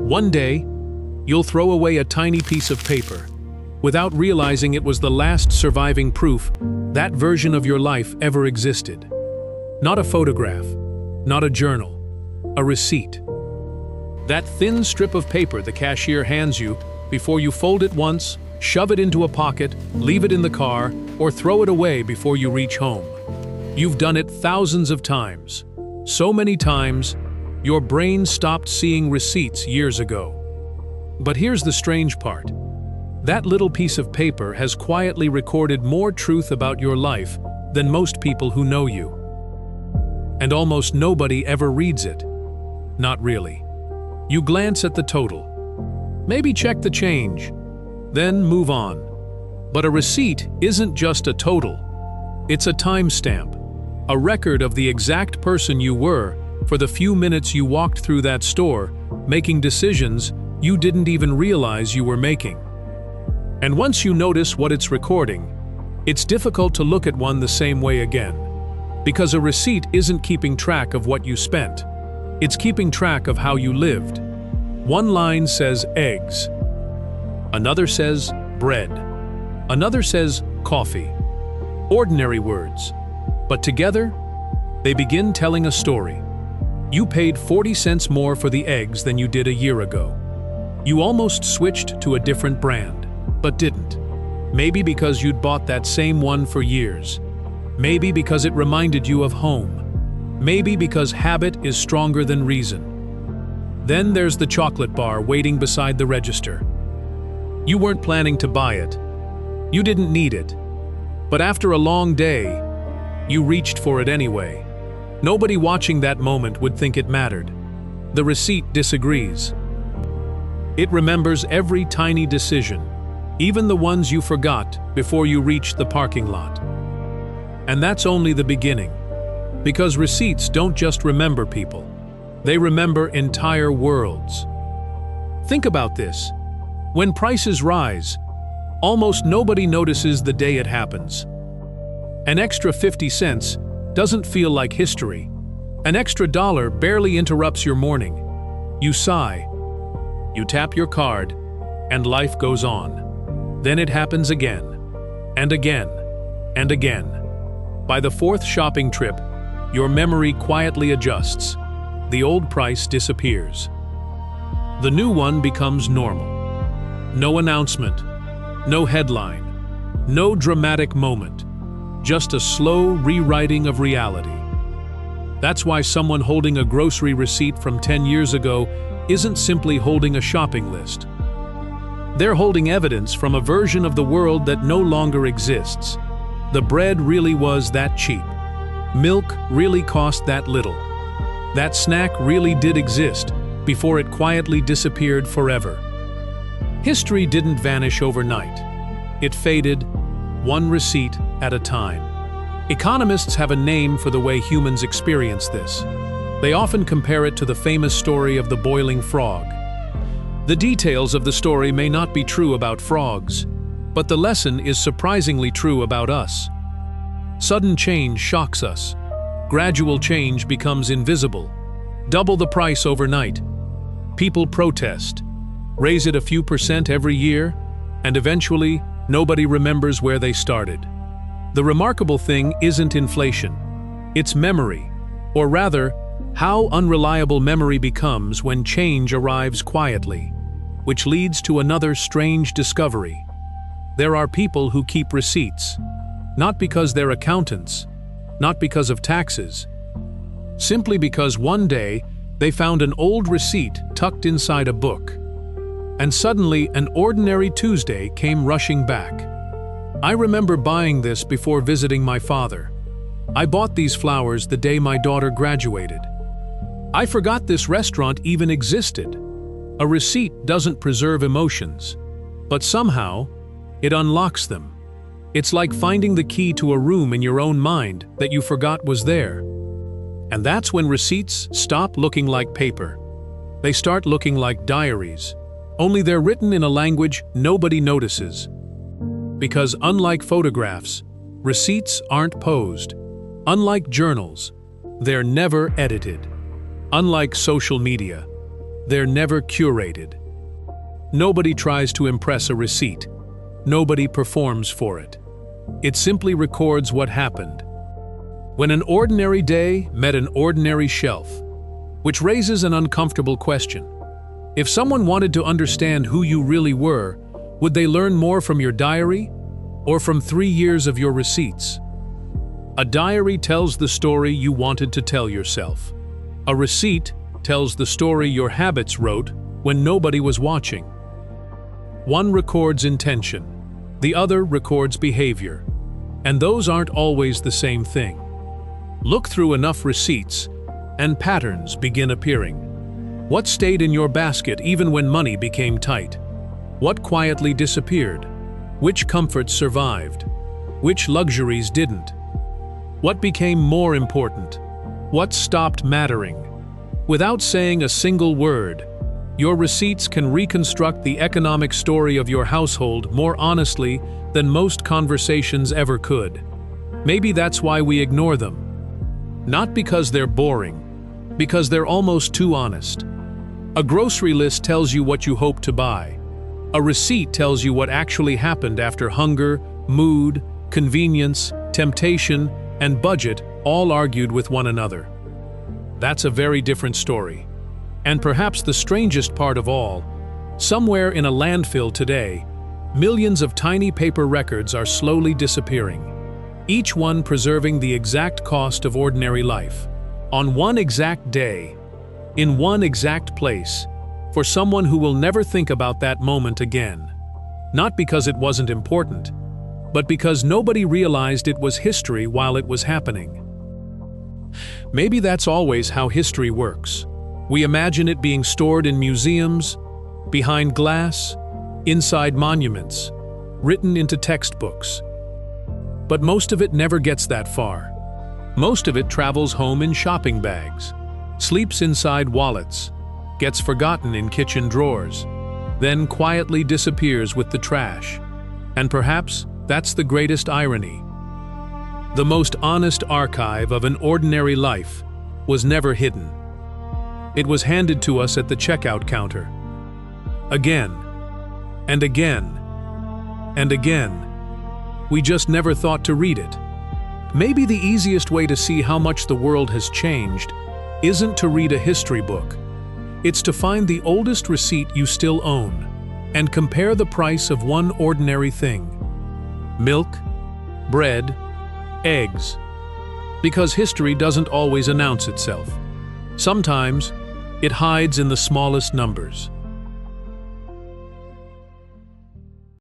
One day, you'll throw away a tiny piece of paper, without realizing it was the last surviving proof that version of your life ever existed. Not a photograph, not a journal, a receipt. That thin strip of paper the cashier hands you before you fold it once, shove it into a pocket, leave it in the car, or throw it away before you reach home. You've done it thousands of times. So many times, your brain stopped seeing receipts years ago. But here's the strange part. That little piece of paper has quietly recorded more truth about your life than most people who know you. And almost nobody ever reads it. Not really. You glance at the total. Maybe check the change. Then move on. But a receipt isn't just a total. It's a timestamp, a record of the exact person you were for the few minutes you walked through that store, making decisions you didn't even realize you were making. And once you notice what it's recording, it's difficult to look at one the same way again. Because a receipt isn't keeping track of what you spent. It's keeping track of how you lived. One line says eggs. Another says bread. Another says coffee. Ordinary words. But together, they begin telling a story. You paid 40 cents more for the eggs than you did a year ago. You almost switched to a different brand, but didn't. Maybe because you'd bought that same one for years. Maybe because it reminded you of home. Maybe because habit is stronger than reason. Then there's the chocolate bar waiting beside the register. You weren't planning to buy it. You didn't need it. But after a long day, you reached for it anyway. Nobody watching that moment would think it mattered. The receipt disagrees. It remembers every tiny decision, even the ones you forgot before you reached the parking lot. And that's only the beginning. Because receipts don't just remember people. They remember entire worlds. Think about this. When prices rise, almost nobody notices the day it happens. An extra 50 cents doesn't feel like history. An extra dollar barely interrupts your morning. You sigh. You tap your card, and life goes on. Then it happens again, and again, and again. By the fourth shopping trip, your memory quietly adjusts. The old price disappears. The new one becomes normal. No announcement, no headline, no dramatic moment. Just a slow rewriting of reality. That's why someone holding a grocery receipt from 10 years ago isn't simply holding a shopping list. They're holding evidence from a version of the world that no longer exists. The bread really was that cheap. Milk really cost that little. That snack really did exist before it quietly disappeared forever. History didn't vanish overnight. It faded, one receipt at a time. Economists have a name for the way humans experience this. They often compare it to the famous story of the boiling frog. The details of the story may not be true about frogs, but the lesson is surprisingly true about us. Sudden change shocks us. Gradual change becomes invisible. Double the price overnight. People protest, raise it a few percent every year, and eventually, nobody remembers where they started. The remarkable thing isn't inflation. It's memory, or rather, how unreliable memory becomes when change arrives quietly, which leads to another strange discovery. There are people who keep receipts, not because they're accountants, not because of taxes, simply because one day they found an old receipt tucked inside a book. And suddenly, an ordinary Tuesday came rushing back. I remember buying this before visiting my father. I bought these flowers the day my daughter graduated. I forgot this restaurant even existed. A receipt doesn't preserve emotions, but somehow, it unlocks them. It's like finding the key to a room in your own mind that you forgot was there. And that's when receipts stop looking like paper. They start looking like diaries. Only they're written in a language nobody notices. Because unlike photographs, receipts aren't posed. Unlike journals, they're never edited. Unlike social media, They're never curated. Nobody tries to impress a receipt. Nobody performs for it. It simply records what happened. When an ordinary day met an ordinary shelf, which raises an uncomfortable question. If someone wanted to understand who you really were, would they learn more from your diary or from 3 years of your receipts? A diary tells the story you wanted to tell yourself. A receipt tells the story your habits wrote when nobody was watching. One records intention, the other records behavior, and those aren't always the same thing. Look through enough receipts, and patterns begin appearing. What stayed in your basket even when money became tight? What quietly disappeared? Which comforts survived? Which luxuries didn't? What became more important? What stopped mattering? Without saying a single word, your receipts can reconstruct the economic story of your household more honestly than most conversations ever could. Maybe that's why we ignore them. Not because they're boring, because they're almost too honest. A grocery list tells you what you hope to buy. A receipt tells you what actually happened after hunger, mood, convenience, temptation, and budget all argued with one another. That's a very different story. And perhaps the strangest part of all, somewhere in a landfill today, millions of tiny paper records are slowly disappearing, each one preserving the exact cost of ordinary life, on one exact day, in one exact place, for someone who will never think about that moment again. Not because it wasn't important, but because nobody realized it was history while it was happening. Maybe that's always how history works. We imagine it being stored in museums, behind glass, inside monuments, written into textbooks. But most of it never gets that far. Most of it travels home in shopping bags, sleeps inside wallets, gets forgotten in kitchen drawers, then quietly disappears with the trash. And perhaps that's the greatest irony. The most honest archive of an ordinary life was never hidden. It was handed to us at the checkout counter. Again, and again, and again. We just never thought to read it. Maybe the easiest way to see how much the world has changed isn't to read a history book. It's to find the oldest receipt you still own and compare the price of one ordinary thing. Milk, bread, eggs. Because history doesn't always announce itself. Sometimes, it hides in the smallest numbers.